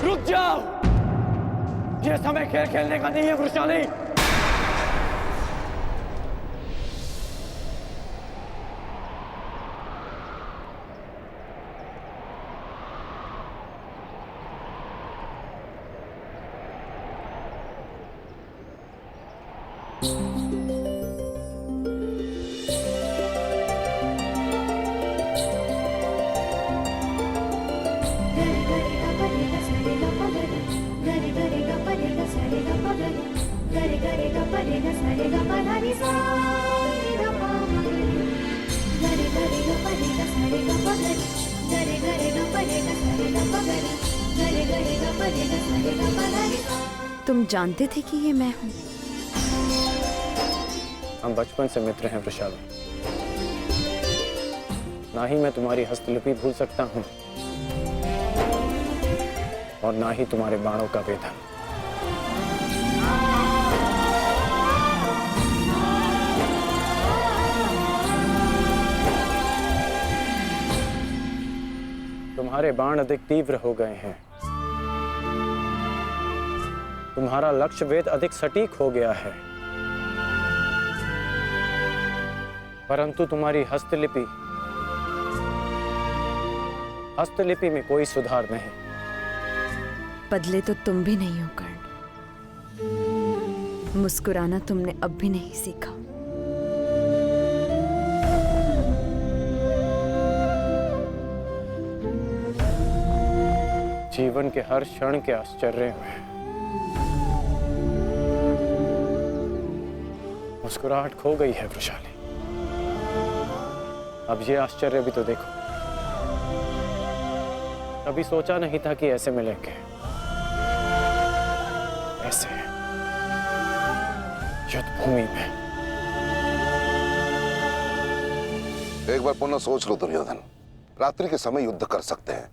रुक जाओ, ये समय खेल खेलने का नहीं है वृषाली। तुम जानते थे कि ये मैं हूँ? हम बचपन से मित्र हैं वृषाली। ना ही मैं तुम्हारी हस्तलिपि भूल सकता हूँ और ना ही तुम्हारे बाणों का वेदन। तुम्हारे बाण अधिक तीव्र हो गए हैं, तुम्हारा लक्ष्य वेद अधिक सटीक हो गया है, परंतु तुम्हारी हस्तलिपि में कोई सुधार नहीं। बदले तो तुम भी नहीं हो कर्ण। मुस्कुराना तुमने अब भी नहीं सीखा। जीवन के हर क्षण के आश्चर्य में मुस्कुराहट खो गई है वृषाली। अब ये आश्चर्य भी तो देखो। कभी सोचा नहीं था कि ऐसे मिलेंगे, ऐसे युद्ध भूमि में। एक बार पुनः सोच लो दुर्योधन, रात्रि के समय युद्ध कर सकते हैं,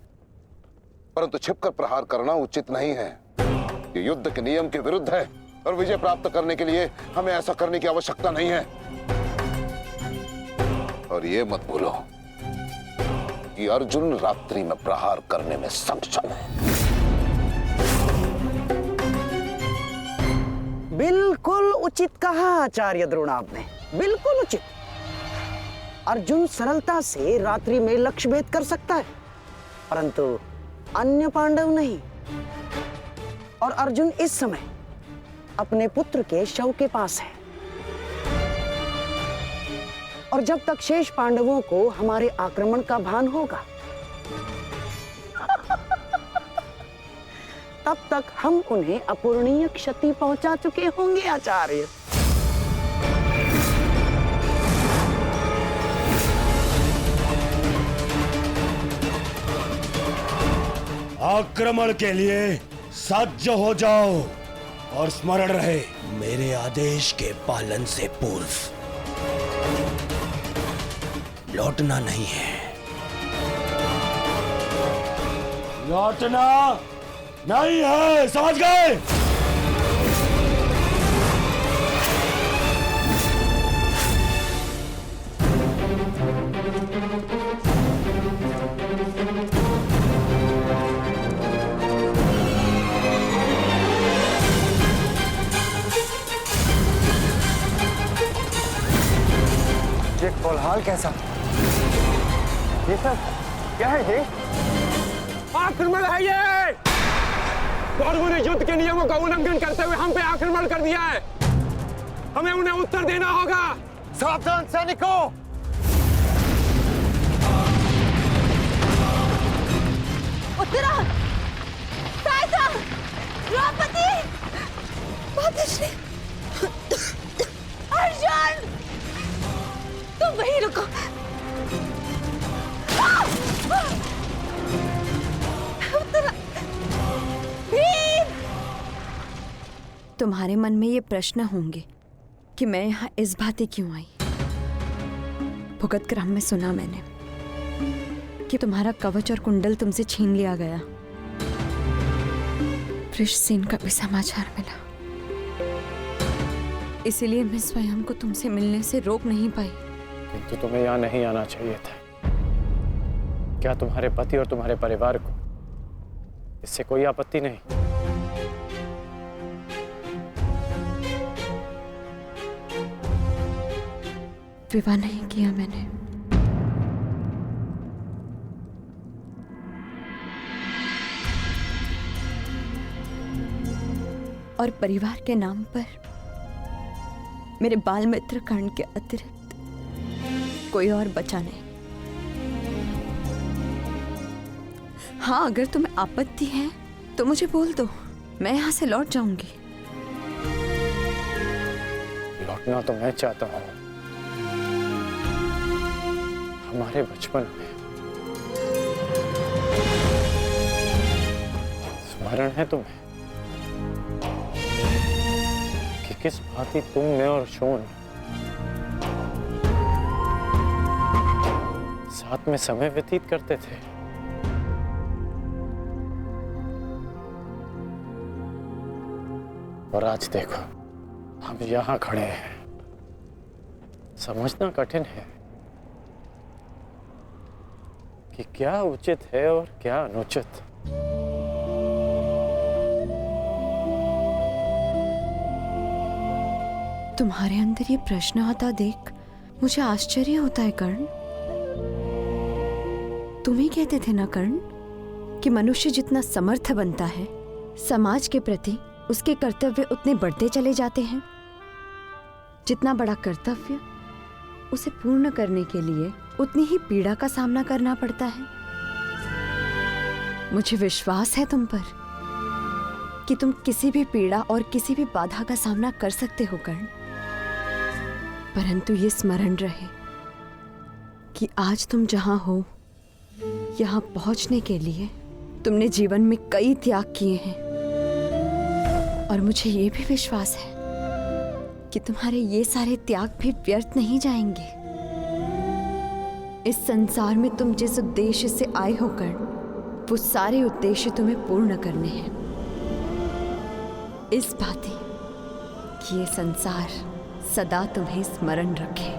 परंतु छिपकर प्रहार करना उचित नहीं है। ये युद्ध के नियम के विरुद्ध है और विजय प्राप्त करने के लिए हमें ऐसा करने की आवश्यकता नहीं है। और ये मत भूलो कि अर्जुन रात्रि में प्रहार करने में सक्षम है। बिल्कुल उचित कहा आचार्य द्रोण आपने, बिल्कुल उचित। अर्जुन सरलता से रात्रि में लक्ष्य भेद कर सकता है, परंतु अन्य पांडव नहीं। और अर्जुन इस समय अपने पुत्र के शव के पास है, और जब तक शेष पांडवों को हमारे आक्रमण का भान होगा तब तक हम उन्हें अपूरणीय क्षति पहुंचा चुके होंगे आचार्य। आक्रमण के लिए सज्ज हो जाओ और स्मरण रहे मेरे आदेश के पालन से पूर्व लौटना नहीं है। लौटना नहीं है, समझ गए? ये कोलाहल कैसा? ये सब क्या है? ये आक्रमण है। ये कौरवों ने युद्ध के नियमों का उल्लंघन करते हुए हम पे आक्रमण कर दिया है। हमें उन्हें उत्तर देना होगा। सावधान सैनिकों! उत्तरा, सायसा, द्रौपदी, मातश्री, अर्जुन, तुम वहीं रुको। उत्तरा, भीम! तुम्हारे मन में ये प्रश्न होंगे कि मैं यहाँ इस भांति क्यों आई। भुगत क्रम में सुना मैंने कि तुम्हारा कवच और कुंडल तुमसे छीन लिया गया। वृषसेन का भी समाचार मिला, इसीलिए मैं स्वयं को तुमसे मिलने से रोक नहीं पाई। किंतु तुम्हें यहाँ नहीं आना चाहिए था। क्या तुम्हारे पति और तुम्हारे परिवार को इससे कोई आपत्ति नहीं? विवाह नहीं किया मैंने। और परिवार के नाम पर मेरे बाल मित्र कर्ण के अतिरिक्त कोई और बचा नहीं। हाँ, अगर तुम्हें आपत्ति है तो मुझे बोल दो, मैं यहां से लौट जाऊंगी। लौटना तो मैं चाहता हूं। हमारे बचपन में स्मरण है तुम्हें कि किस भांति तुम, मैं और शोन साथ में समय व्यतीत करते थे। और आज देखो, हम यहां खड़े हैं। समझना कठिन है कि क्या उचित है और क्या अनुचित। तुम्हारे अंदर ये प्रश्न आता देख मुझे आश्चर्य होता है कर्ण। तुम ही कहते थे ना कर्ण कि मनुष्य जितना समर्थ बनता है, समाज के प्रति उसके कर्तव्य उतने बढ़ते चले जाते हैं। जितना बड़ा कर्तव्य, उसे पूर्ण करने के लिए उतनी ही पीड़ा का सामना करना पड़ता है। मुझे विश्वास है तुम पर कि तुम किसी भी पीड़ा और किसी भी बाधा का सामना कर सकते हो कर्ण। परंतु ये स्मरण रहे कि आज तुम जहां हो, यहां पहुंचने के लिए तुमने जीवन में कई त्याग किए हैं। और मुझे ये भी विश्वास है कि तुम्हारे ये सारे त्याग भी व्यर्थ नहीं जाएंगे। इस संसार में तुम जिस उद्देश्य से आए हो कर्ण, वो सारे उद्देश्य तुम्हें पूर्ण करने हैं। इस भांति कि ये संसार सदा तुम्हें स्मरण रखे।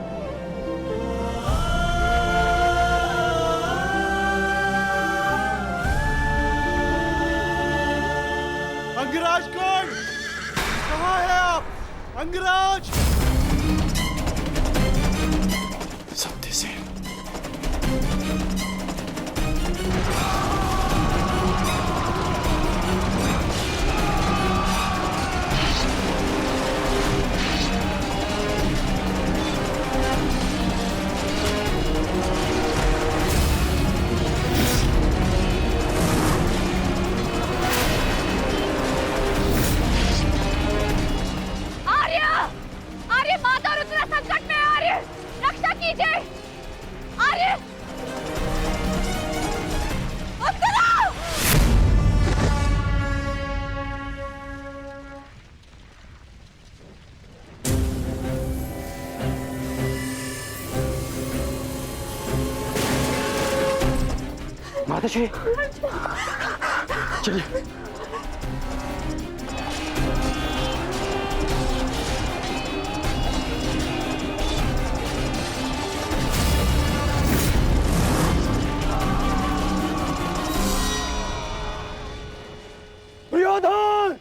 अंगराज कौन? कहाँ है आप? अंगराज! सत्यसेन, माताजी, चलिए। दुर्योधन!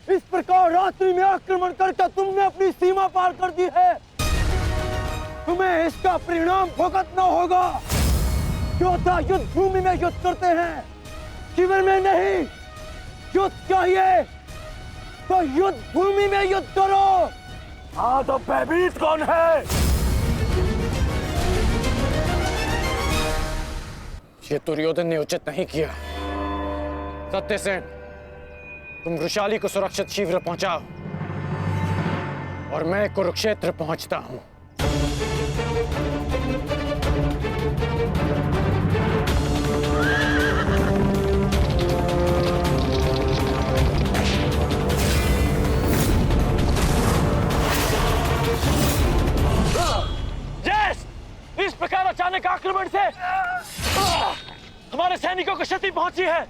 इस प्रकार रात्रि में आक्रमण करके तुमने अपनी सीमा पार कर दी है। तुम्हें इसका परिणाम भुगतना होगा। योद्धा युद्ध भूमि में युद्ध करते हैं, शिविर में नहीं। युद्ध चाहिए तो युद्ध भूमि में युद्ध करो। हाँ, तो भयभीत कौन है? ये दुर्योधन ने उचित नहीं किया। सत्यसेन, तुम वृषाली को सुरक्षित शीघ्र पहुंचाओ और मैं कुरुक्षेत्र पहुंचता हूं। इस प्रकार अचानक आक्रमण से हमारे सैनिकों को क्षति पहुंची है।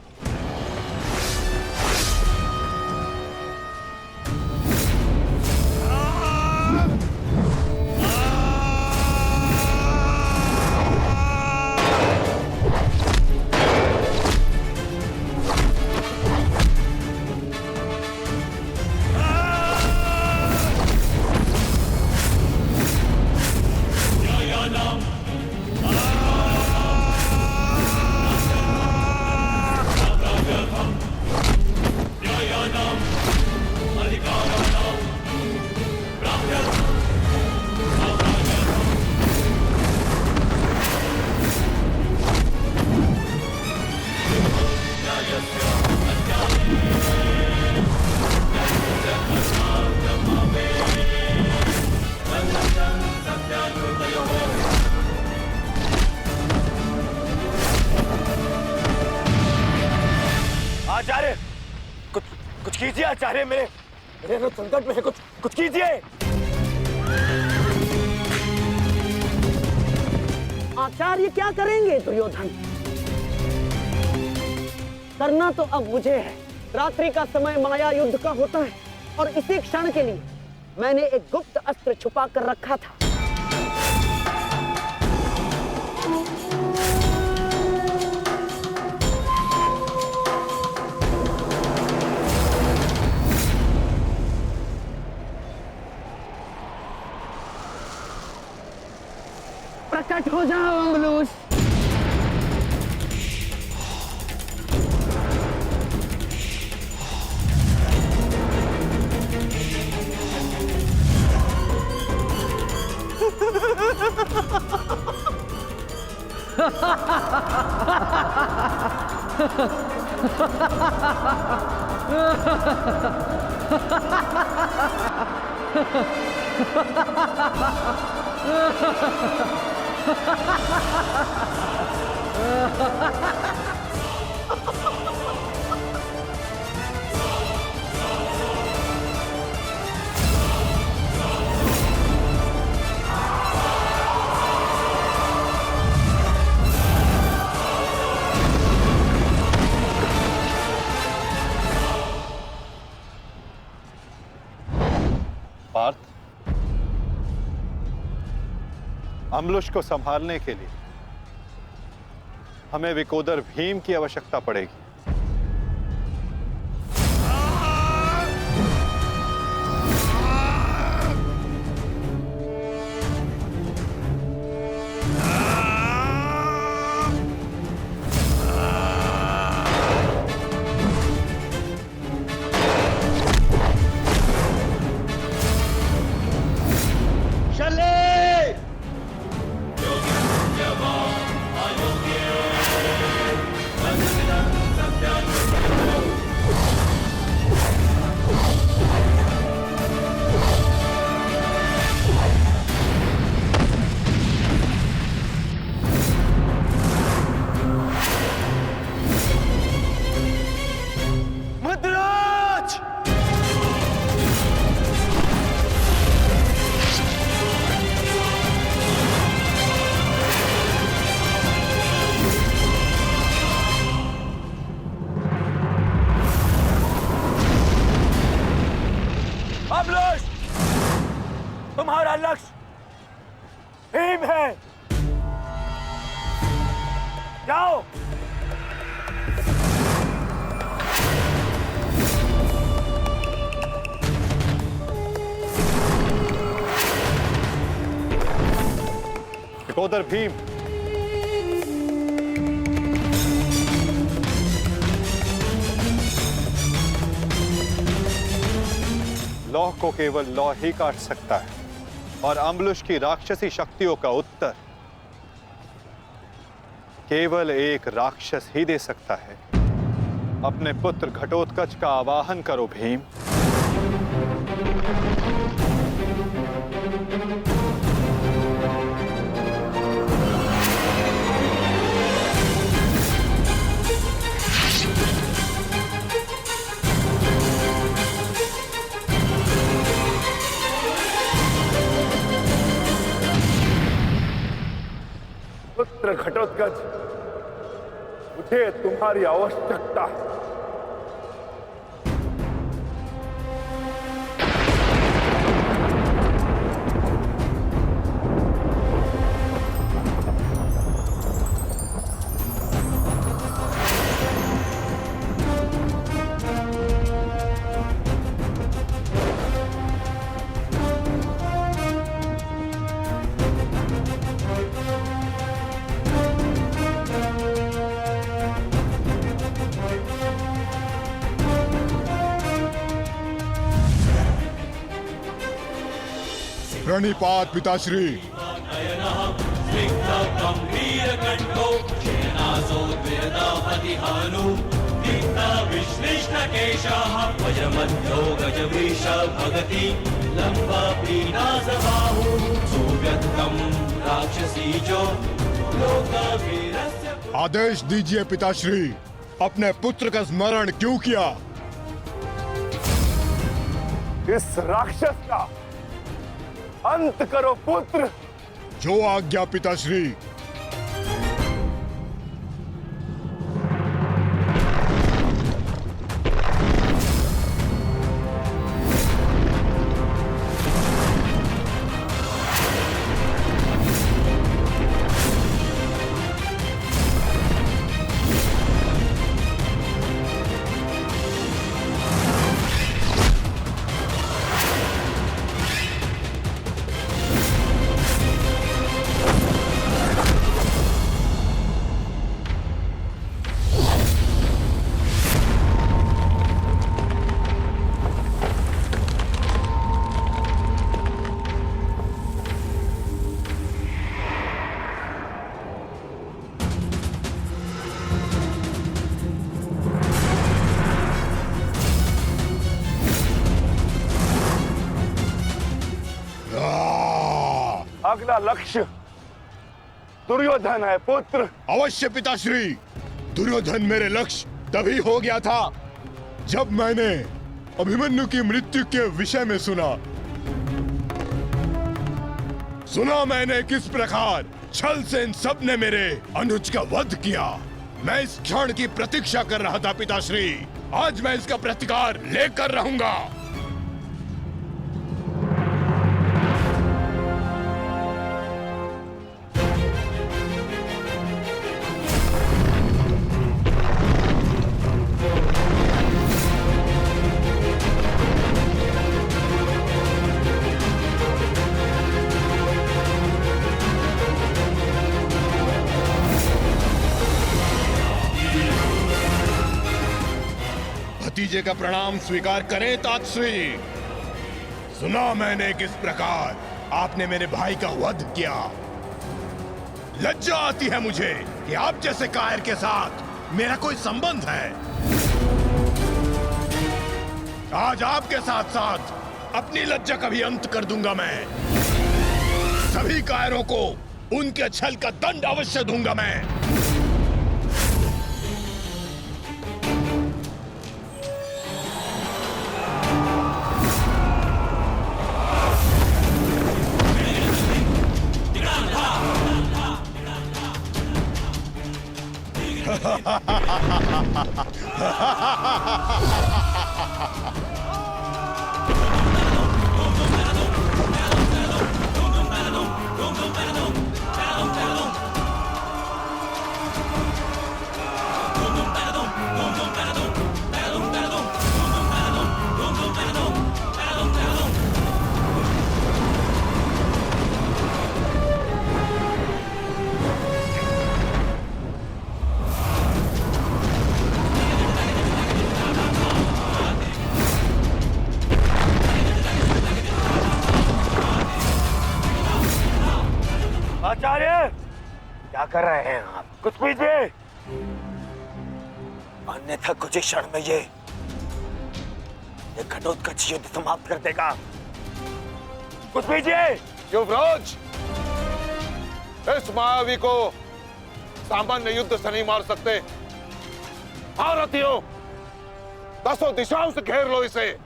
कीजिए आचार्य, मेरे रथ संकट में है, कुछ कीजिए। आचार्य क्या करेंगे दुर्योधन? करना तो अब मुझे है। रात्रि का समय माया युद्ध का होता है और इसी क्षण के लिए मैंने एक गुप्त अस्त्र छुपा कर रखा था। प्रकट हो जाओ अम्बलूस। पार्थ, अम्बुलुश को संभालने के लिए हमें विकोदर भीम की आवश्यकता पड़ेगी। तुम्हारा लक्ष्य भीम है। जाओ। विकोदर भीम, लौह को केवल लौह ही काट सकता है और अम्बुलुश की राक्षसी शक्तियों का उत्तर केवल एक राक्षस ही दे सकता है। अपने पुत्र घटोत्कच का आवाहन करो भीम। पुत्र घटोत्कच, मुझे तुम्हारी आवश्यकता है। प्रणिपात पिताश्री। आदेश दीजिए पिताश्री, अपने पुत्र का स्मरण क्यों किया? इस राक्षस का अंत करो पुत्र। जो आज्ञा पिताश्री। अगला लक्ष्य दुर्योधन है पुत्र। अवश्य पिताश्री। दुर्योधन मेरे लक्ष्य तभी हो गया था जब मैंने अभिमन्यु की मृत्यु के विषय में सुना मैंने किस प्रकार छल से इन सब ने मेरे अनुज का वध किया। मैं इस क्षण की प्रतीक्षा कर रहा था पिताश्री। आज मैं इसका प्रतिकार लेकर रहूंगा। भतीजे का प्रणाम स्वीकार करें तातश्री। सुना मैंने किस प्रकार आपने मेरे भाई का वध किया। लज्जा आती है मुझे कि आप जैसे कायर के साथ मेरा कोई संबंध है। आज आपके साथ साथ अपनी लज्जा का भी अंत कर दूंगा। मैं सभी कायरों को उनके छल का दंड अवश्य दूंगा। मैं आचार्य क्या कर रहे हैं आप? कुछ कीजिए, अन्यथा कुछ ही क्षण में ये घटोत्कच युद्ध समाप्त कर देगा। कुछ कीजिए। युवराज, इस मायावी को सामान्य युद्ध से नहीं मार सकते। भारतीयों, 10 दिशाओं से घेर लो इसे।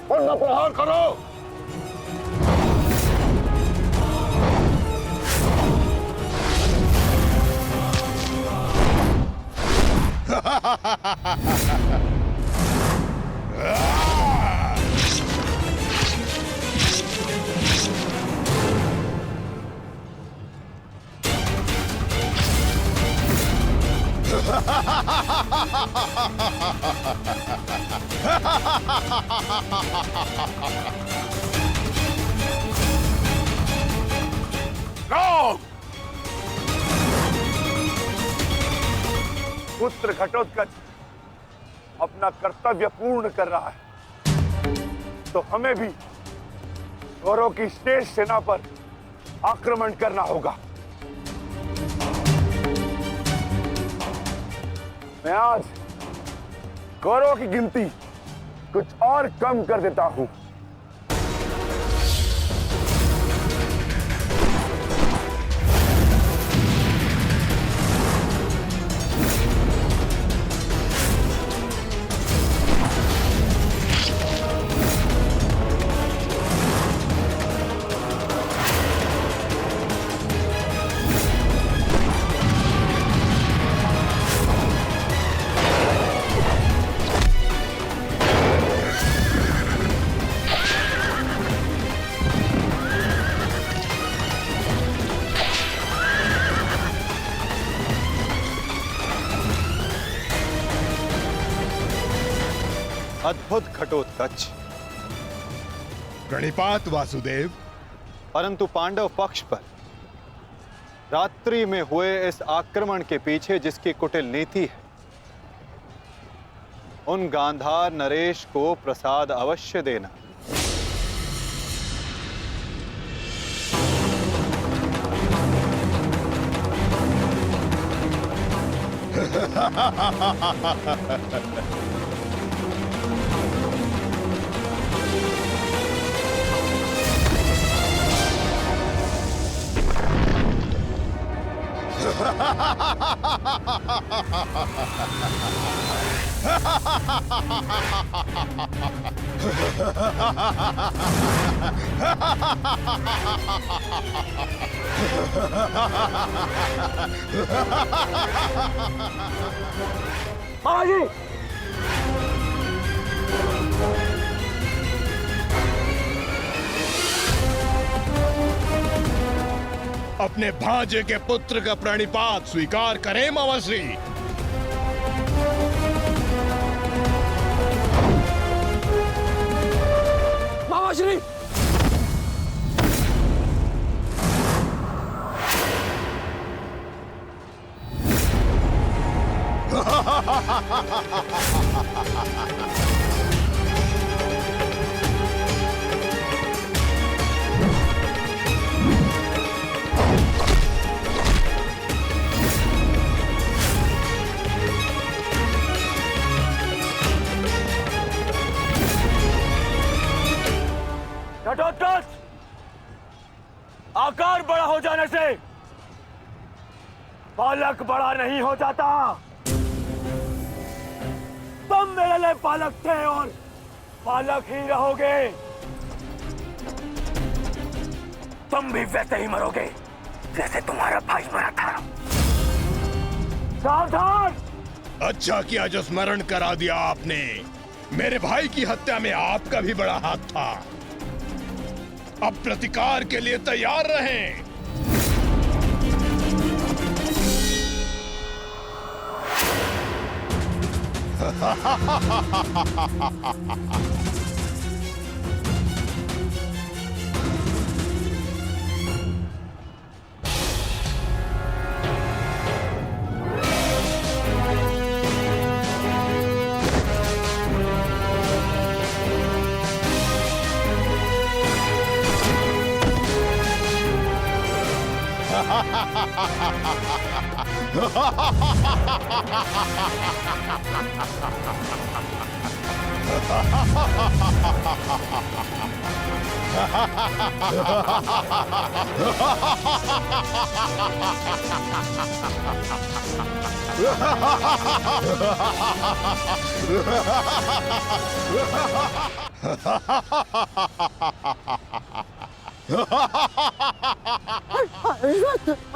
पुनः प्रहार करो। पुत्र घटोत्कच अपना कर्तव्य पूर्ण कर रहा है, तो हमें भी कौरवों की शेष सेना पर आक्रमण करना होगा। मैं आज कौरवों की गिनती कुछ और कम कर देता हूं। अद्भुत घटोत्कच। प्रणिपात वासुदेव। परंतु पांडव पक्ष पर रात्रि में हुए इस आक्रमण के पीछे जिसकी कुटिल नीति है, उन गांधार नरेश को प्रसाद अवश्य देना। मामा जी, अपने भांजे के पुत्र का प्रणिपात स्वीकार करें मामाश्री। मामाश्री, घटोत्कच, आकार बड़ा हो जाने से पालक बड़ा नहीं हो जाता। तुम मेरे लिए पालक थे और पालक ही रहोगे। तुम भी वैसे ही मरोगे जैसे तुम्हारा भाई मरा था। सावधान! अच्छा किया जो स्मरण करा दिया आपने। मेरे भाई की हत्या में आपका भी बड़ा हाथ था। अब प्रतिकार के लिए तैयार रहें।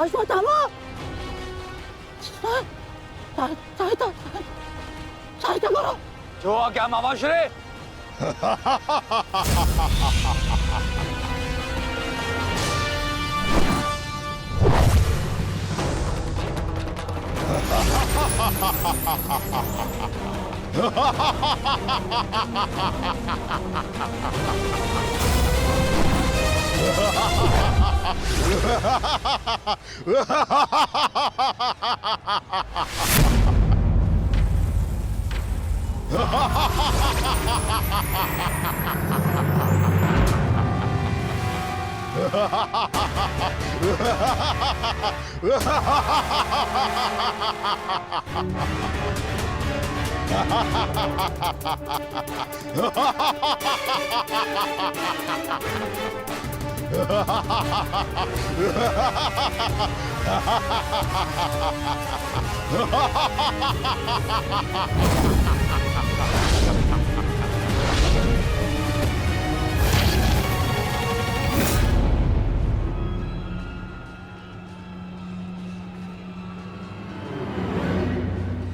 अश्वत्थामा, सहायता करो। जो आ गया मामाश्री।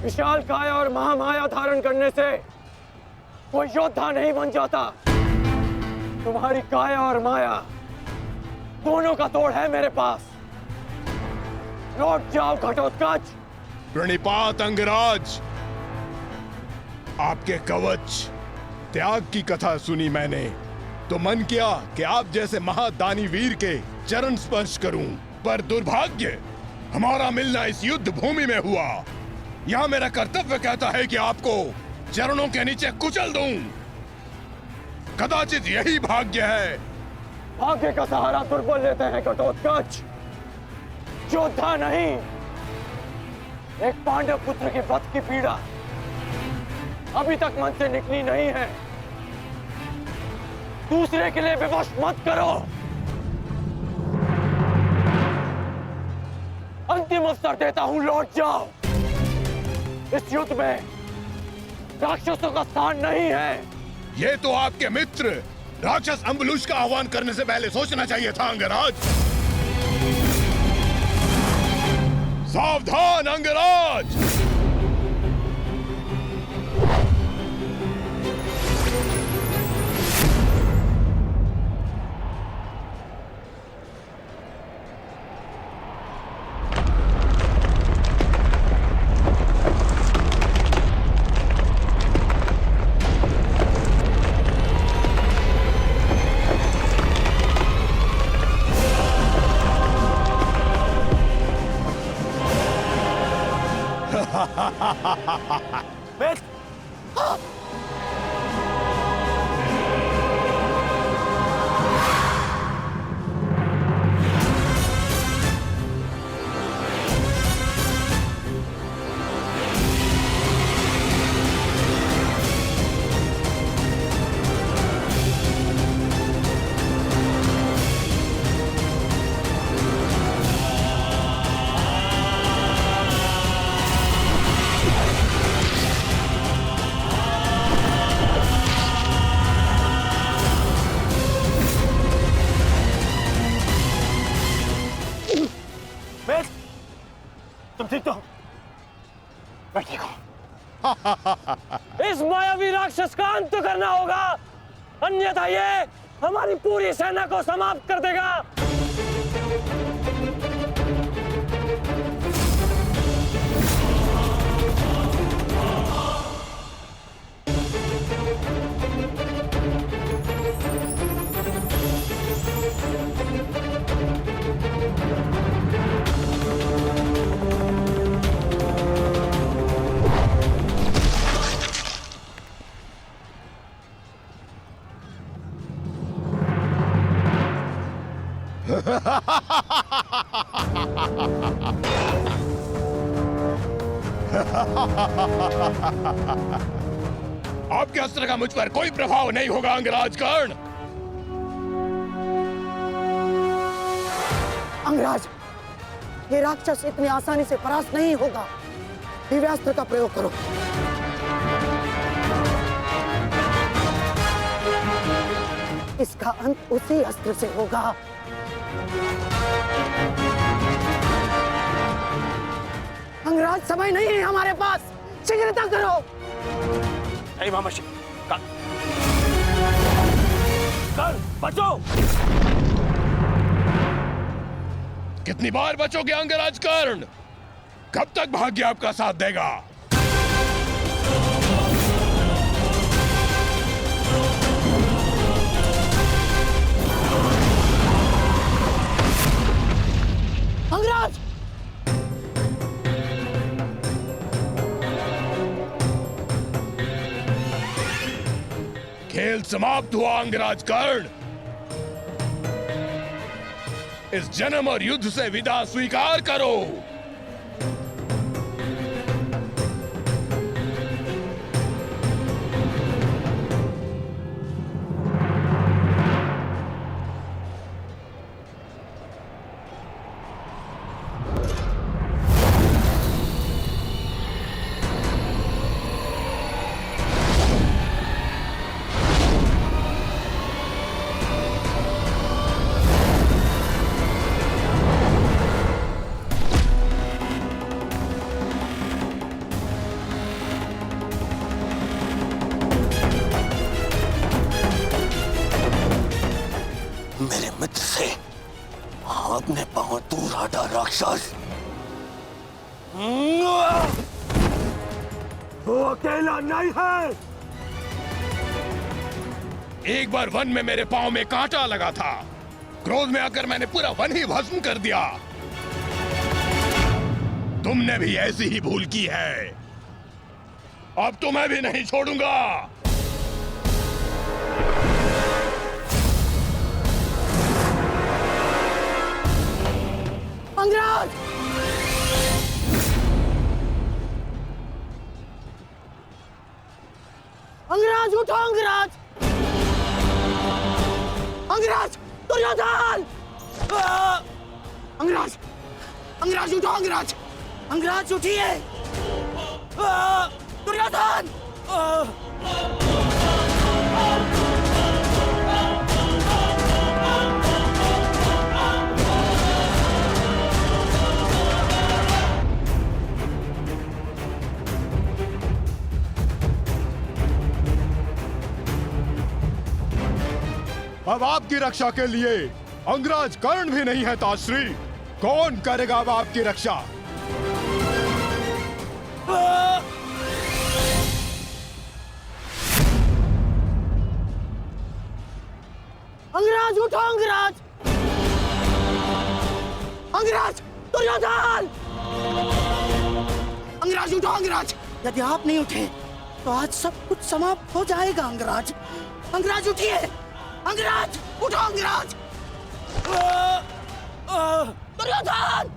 विशाल काया और महामाया धारण करने से कोई योद्धा नहीं बन जाता। तुम्हारी काया और माया दोनों का तोड़ है मेरे पास। लौट जाओ घटोत्कच। प्रणिपात अंगराज, आपके कवच त्याग की कथा सुनी मैंने तो मन किया कि आप जैसे महादानी वीर के चरण स्पर्श करूं, पर दुर्भाग्य हमारा मिलना इस युद्ध भूमि में हुआ। यहां मेरा कर्तव्य कहता है कि आपको चरणों के नीचे कुचल दूं। कदाचित यही भाग्य है। भाग्य का सहारा दुर्बल लेते हैं घटोत्कच, योद्धा नहीं। एक पांडव पुत्र के वध की पीड़ा अभी तक मन से निकली नहीं है। दूसरे के लिए विवश मत करो। अंतिम अवसर देता हूं, लौट जाओ। इस युद्ध में राक्षसों का स्थान नहीं है। ये तो आपके मित्र राक्षस अम्बुलुष का आह्वान करने से पहले सोचना चाहिए था अंगराज। सावधान अंगराज। तुम ठीक तो हो? मैं ठीक हूं। इस मायावी राक्षस का अंत करना होगा, अन्यथा ये हमारी पूरी सेना को समाप्त कर देगा। आपके अस्त्र का मुझ पर कोई प्रभाव नहीं होगा अंगराज कर्ण। अंगराज, ये राक्षस इतनी आसानी से परास्त नहीं होगा। दिव्यास्त्र का प्रयोग करो। इसका अंत उसी अस्त्र से होगा। अंगराज, समय नहीं है हमारे पास, शीघ्रता करो। बचो। कितनी बार बचोगे अंगराज कर्ण? कब तक भाग्य आपका साथ देगा? अंगराज, खेल समाप्त हुआ अंगराज कर्ण। इस जन्म और युद्ध से विदा स्वीकार करो। से अपने पांव दूर हटा राक्षस। वो अकेला नहीं है। एक बार वन में मेरे पांव में कांटा लगा था, क्रोध में आकर मैंने पूरा वन ही भस्म कर दिया। तुमने भी ऐसी ही भूल की है, अब तो मैं भी नहीं छोड़ूंगा। अंगराज! अंगराज उठो अंगराज! अंगराज! दुर्योधन! अंगराज! अंगराज उठो अंगराज! अंगराज उठिए! दुर्योधन! अब आपकी रक्षा के लिए अंगराज कर्ण भी नहीं है ताश्री। कौन करेगा अब आपकी रक्षा? अंगराज उठो अंगराज! अंगराज! दुर्योधन! अंगराज उठो अंगराज! यदि आप नहीं उठे तो आज सब कुछ समाप्त हो जाएगा अंगराज। अंगराज उठिए! अंगराज! उठो अंगराज! दुर्योधन!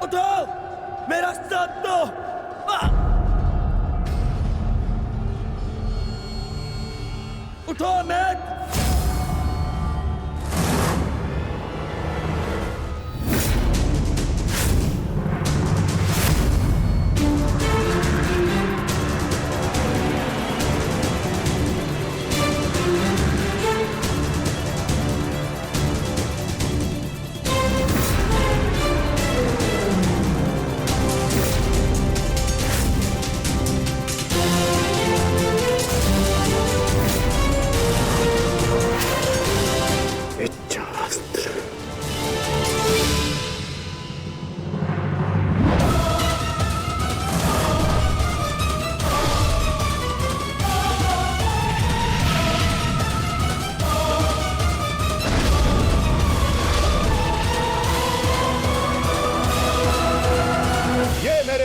उठो, मेरा साथ दो। उठो मैट!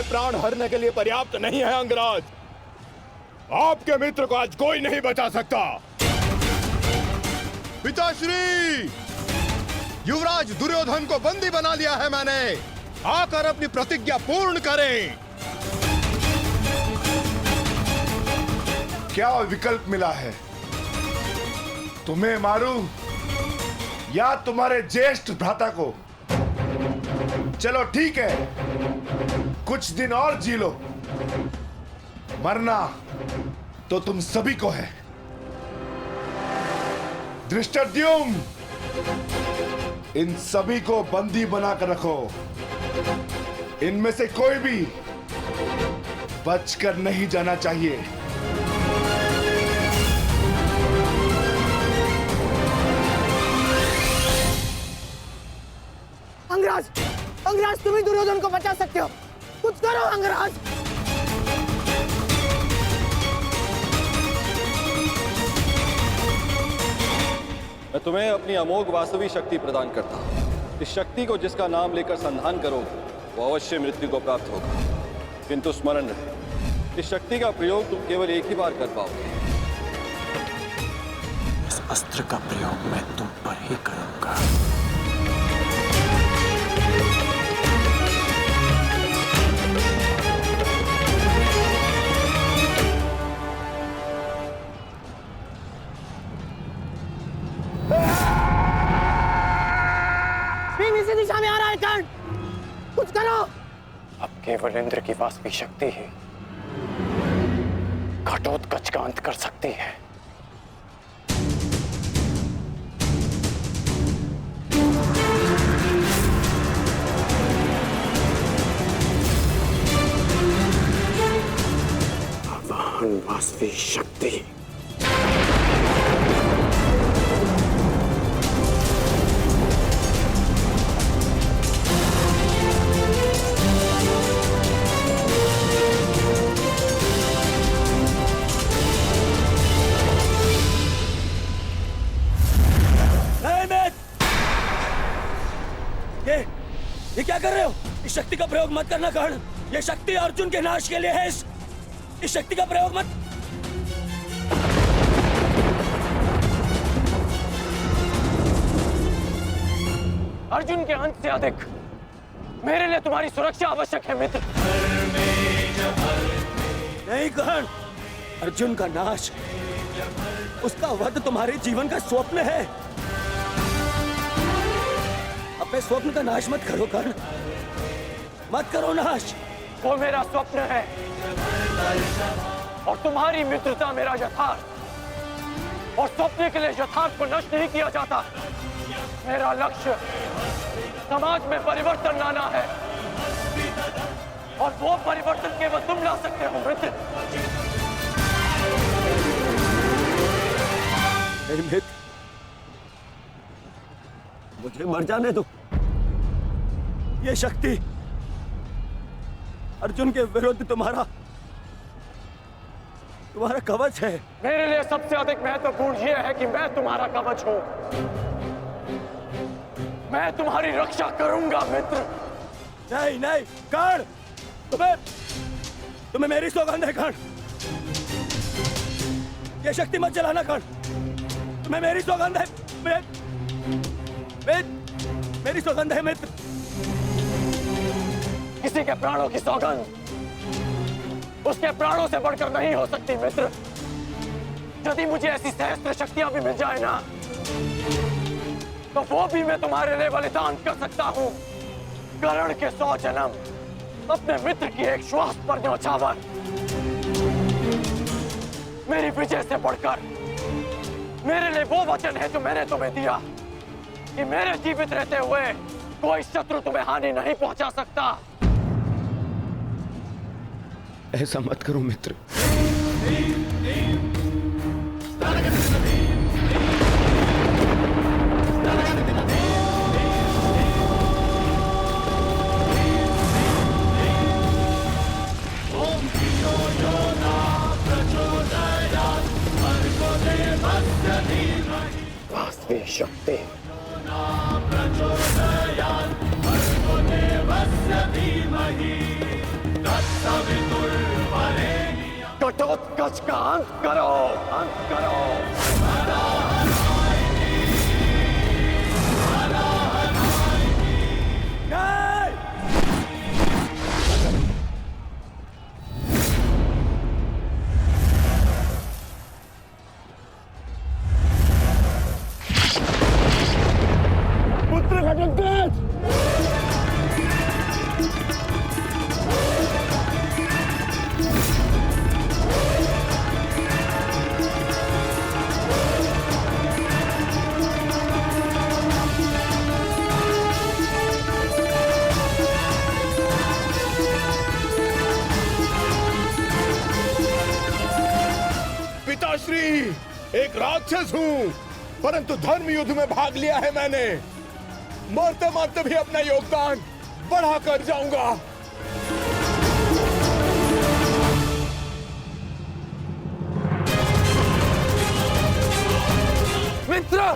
प्राण हरने के लिए पर्याप्त नहीं है अंगराज। आपके मित्र को आज कोई नहीं बचा सकता। पिताश्री, युवराज दुर्योधन को बंदी बना लिया है मैंने। आकर अपनी प्रतिज्ञा पूर्ण करें। क्या विकल्प मिला है? तुम्हें मारूं या तुम्हारे ज्येष्ठ भ्राता को? चलो ठीक है, कुछ दिन और जी लो। मरना तो तुम सभी को है। धृष्टद्युम्न, इन सभी को बंदी बनाकर रखो। इनमें से कोई भी बचकर नहीं जाना चाहिए। अंगराज! अंगराज, तुम ही दुर्योधन को बचा सकते हो। कुछ करो अंगराज! मैं तुम्हें अपनी अमोघ वास्तविक शक्ति प्रदान करता हूँ। इस शक्ति को जिसका नाम लेकर संधान करो वो अवश्य मृत्यु को प्राप्त होगा। किंतु स्मरण रहे, इस शक्ति का प्रयोग तुम केवल एक ही बार कर पाओगे। इस अस्त्र का प्रयोग मैं तुम पर ही करूंगा। इसी दिशा में आ रहा है कर्ण, कुछ करो। अब केवल इंद्र की वास्तविक शक्ति ही घटोत्कच का अंत कर सकती है। आवाहन वास्तविक शक्ति। प्रयोग मत करना कर्ण। ये शक्ति अर्जुन के नाश के लिए है। इस शक्ति का प्रयोग मत। अर्जुन के अंत से अधिक मेरे लिए तुम्हारी सुरक्षा आवश्यक है मित्र। नहीं कर्ण, अर्जुन का नाश, उसका वध तुम्हारे जीवन का स्वप्न है। अपने स्वप्न का नाश मत करो कर्ण, मत करो नाश। वो मेरा स्वप्न है और तुम्हारी मित्रता मेरा यथार्थ, और स्वप्न के लिए यथार्थ को नष्ट नहीं किया जाता। मेरा लक्ष्य समाज में परिवर्तन लाना है, और वो परिवर्तन केवल तुम ला सकते हो मित्र। मित्र, मुझे मर जाने दो। ये शक्ति अर्जुन के विरुद्ध तुम्हारा कवच है। मेरे लिए सबसे अधिक महत्वपूर्ण यह है कि मैं तुम्हारा कवच हूं। मैं तुम्हारी रक्षा करूंगा मित्र। नहीं नहीं कर्ण, तुम्हें मेरी सौगंध है कर्ण। ये शक्ति मत चलाना कर्ण, तुम्हें मेरी सौगंध है। मेरी सौगंध है मित्र। किसी के प्राणों की सौगंध उसके प्राणों से बढ़कर नहीं हो सकती मित्र। यदि मुझे ऐसी सहस्त्र शक्तियां भी मिल जाए ना, तो वो भी मैं तुम्हारे लिए बलिदान कर सकता हूं। कर्ण के 100 जन्म, अपने मित्र की एक श्वास पर न्यौछावर। मेरी विजय से बढ़कर मेरे लिए वो वचन है जो मैंने तुम्हें दिया कि मेरे जीवित रहते हुए कोई शत्रु तुम्हें हानि नहीं पहुंचा सकता। ऐसा मत करो मित्र। वास्तविक शक्ति घटोत्कच का अंत करो, अंत करो। पुत्र घटोत्कच, पिताश्री, एक राक्षस हूँ, परंतु धर्म युद्ध में भाग लिया है मैंने। मरते मरते भी अपना योगदान बढ़ाकर जाऊंगा। मित्र,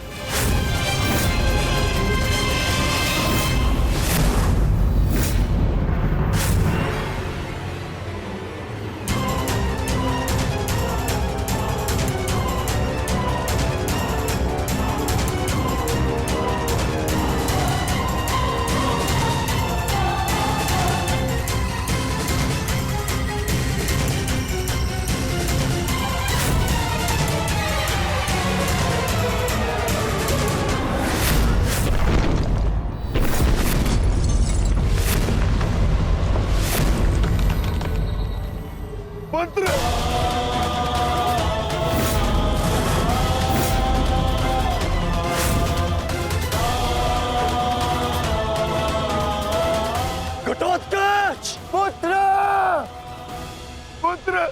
घटोत्कच, पुत्र, पुत्र।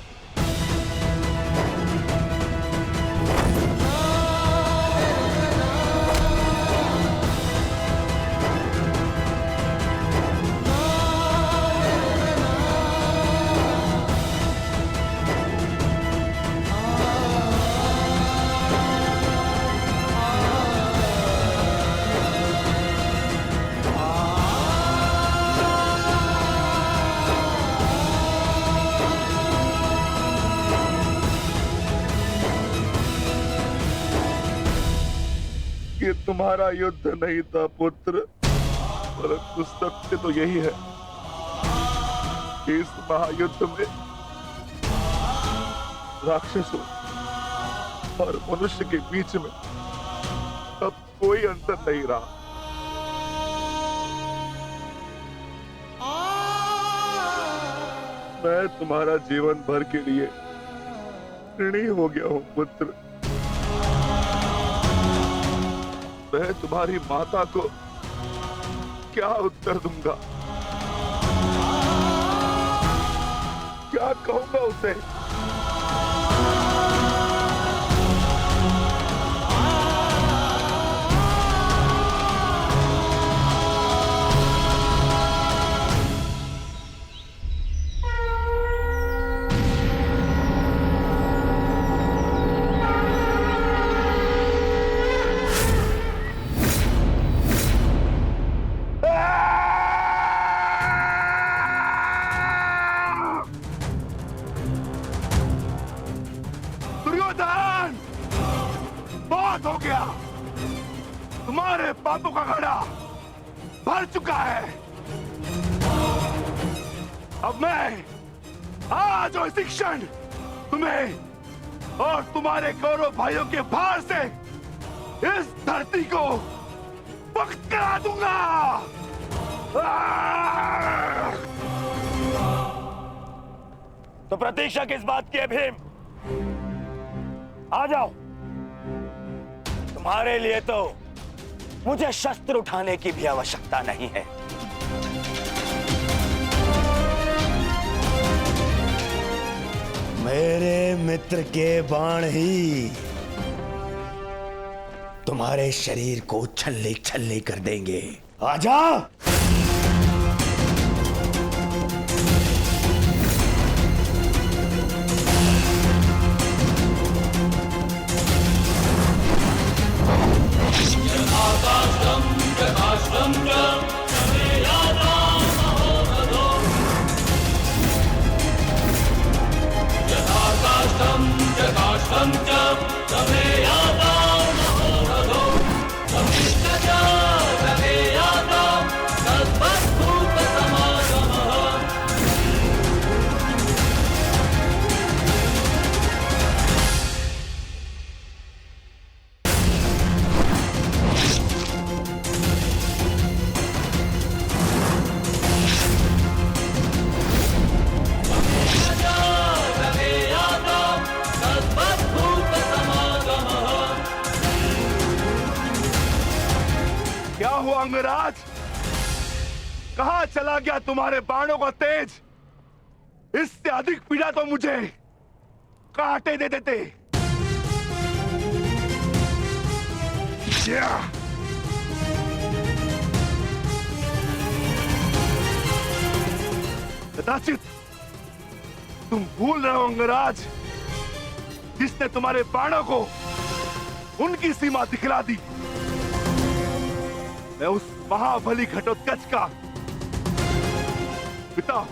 ये तुम्हारा युद्ध नहीं था पुत्र, परंतु सत्य तो यही है कि इस महायुद्ध में राक्षसों और मनुष्य के बीच में अब कोई अंतर नहीं रहा। मैं तुम्हारा जीवन भर के लिए ऋणी हो गया हूं पुत्र। मैं तुम्हारी माता को क्या उत्तर दूंगा, क्या कहूंगा उसे? दुर्योधन, बहुत हो गया। तुम्हारे पापों का घड़ा भर चुका है। अब मैं आज और इसी क्षण तुम्हें और तुम्हारे कौरव भाइयों के भार से इस धरती को मुक्त करा दूंगा। तो प्रतीक्षा किस बात की है भीम? आ जाओ। तुम्हारे लिए तो मुझे शस्त्र उठाने की भी आवश्यकता नहीं है। मेरे मित्र के बाण ही तुम्हारे शरीर को छल्ले छल्ले कर देंगे। आजा। क्या हुआ अंगराज? कहां चला गया तुम्हारे बाणों का तेज? इससे अधिक पीड़ा तो मुझे कांटे दे देते। कदाचित तुम भूल रहे हो अंगराज, जिसने तुम्हारे बाणों को उनकी सीमा दिखला दी। मैं उस महाबली घटोत्कच का पिता।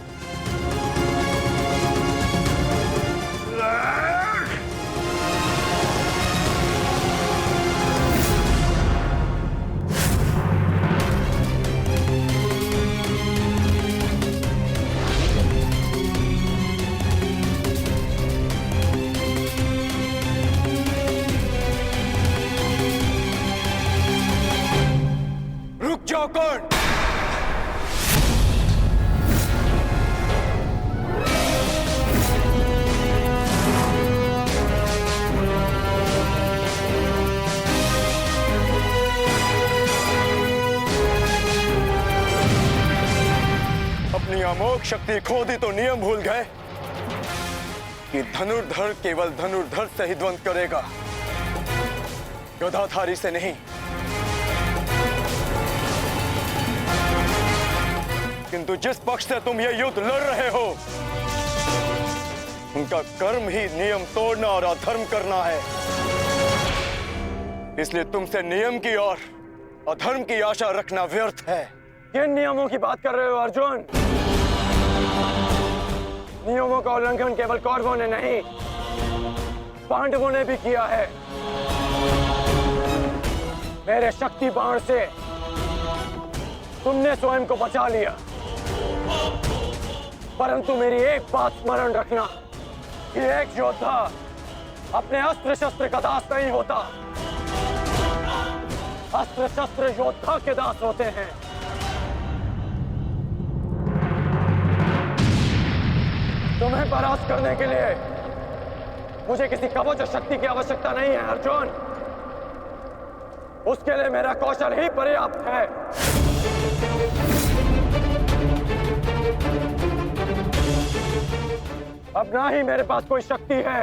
रुक जाओ कौन? अपनी अमोघ शक्ति खो दी तो नियम भूल गए कि धनुर्धर केवल धनुर्धर से ही द्वंद करेगा, गदाधारी से नहीं। किंतु जिस पक्ष से तुम ये युद्ध लड़ रहे हो, उनका कर्म ही नियम तोड़ना और अधर्म करना है। इसलिए तुमसे नियम की और अधर्म की आशा रखना व्यर्थ है। किन नियमों की बात कर रहे हो अर्जुन? नियमों का उल्लंघन केवल कौरवों ने नहीं, पांडवों ने भी किया है। मेरे शक्ति बाण से तुमने स्वयं को बचा लिया, परंतु मेरी एक बात स्मरण रखना कि एक योद्धा अपने अस्त्र शस्त्र का दास नहीं होता, अस्त्र शस्त्र योद्धा के दास होते हैं। तुम्हें परास्त करने के लिए मुझे किसी कवच और शक्ति की आवश्यकता नहीं है अर्जुन, उसके लिए मेरा कौशल ही पर्याप्त है। अब ना ही मेरे पास कोई शक्ति है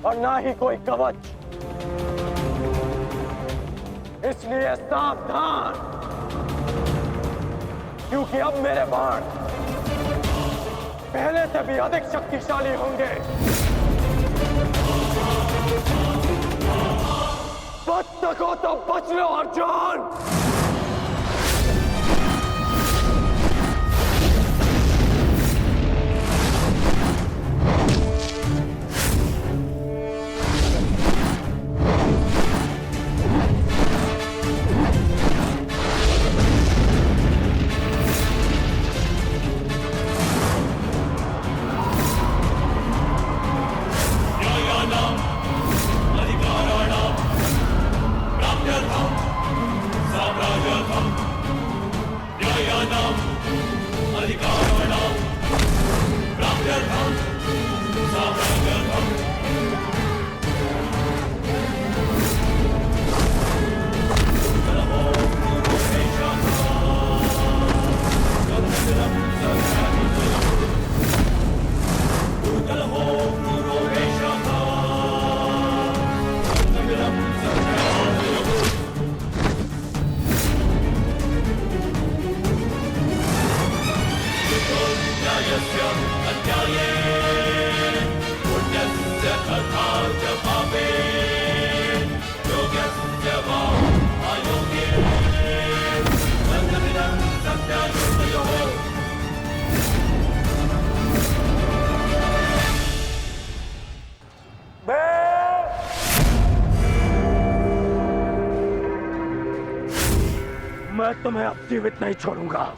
और ना ही कोई कवच, इसलिए सावधान, क्योंकि अब मेरे बाण पहले से भी अधिक शक्तिशाली होंगे। बच सको तो बच लो अर्जुन। मैं तुम्हें अब जीवित नहीं छोड़ूंगा।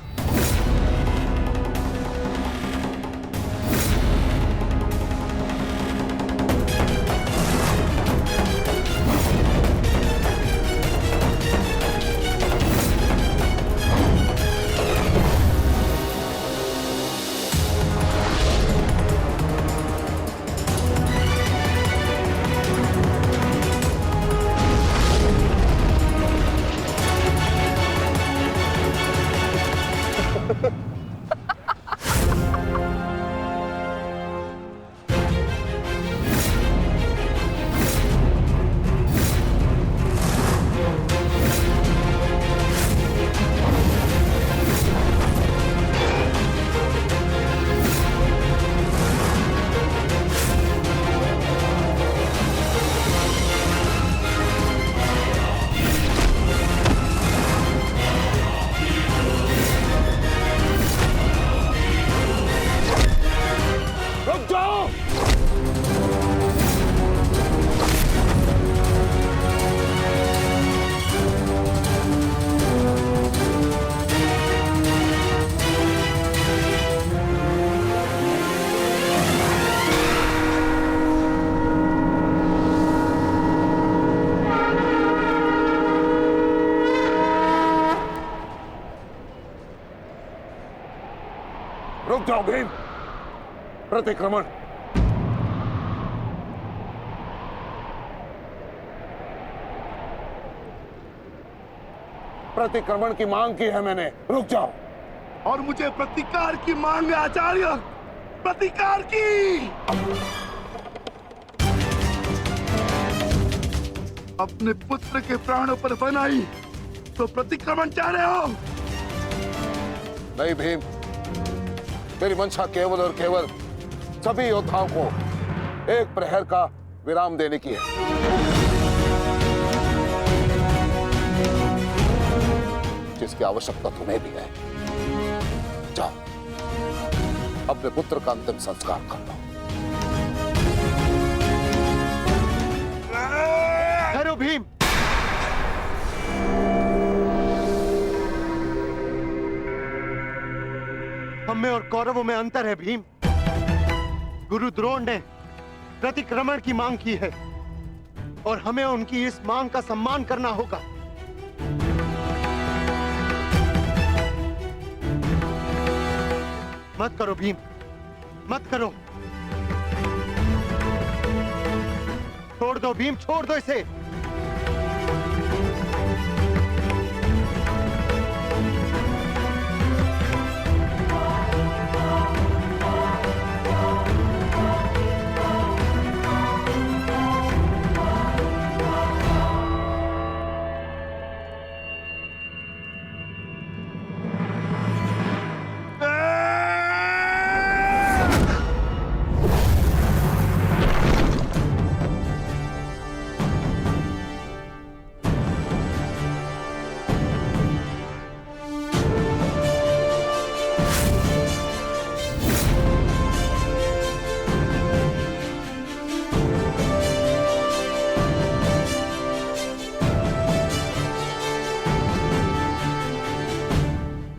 रुक जाओ भीम, प्रतिक्रमण। प्रतिक्रमण की मांग की है मैंने, रुक जाओ। और मुझे प्रतिकार की मांग है आचार्य, प्रतिकार की। अपने पुत्र के प्राणों पर बनाई तो प्रतिक्रमण चाह रहे हो? नहीं भीम, मेरी मंशा केवल और केवल सभी योद्धाओं को एक प्रहर का विराम देने की है। जिसकी आवश्यकता तुम्हें भी है। जाओ, अपने पुत्र का अंतिम संस्कार कर लो। भीम, हम में और कौरवों में अंतर है भीम। गुरु द्रोण ने प्रतिक्रमण की मांग की है और हमें उनकी इस मांग का सम्मान करना होगा। मत करो भीम, मत करो। छोड़ दो भीम, छोड़ दो इसे।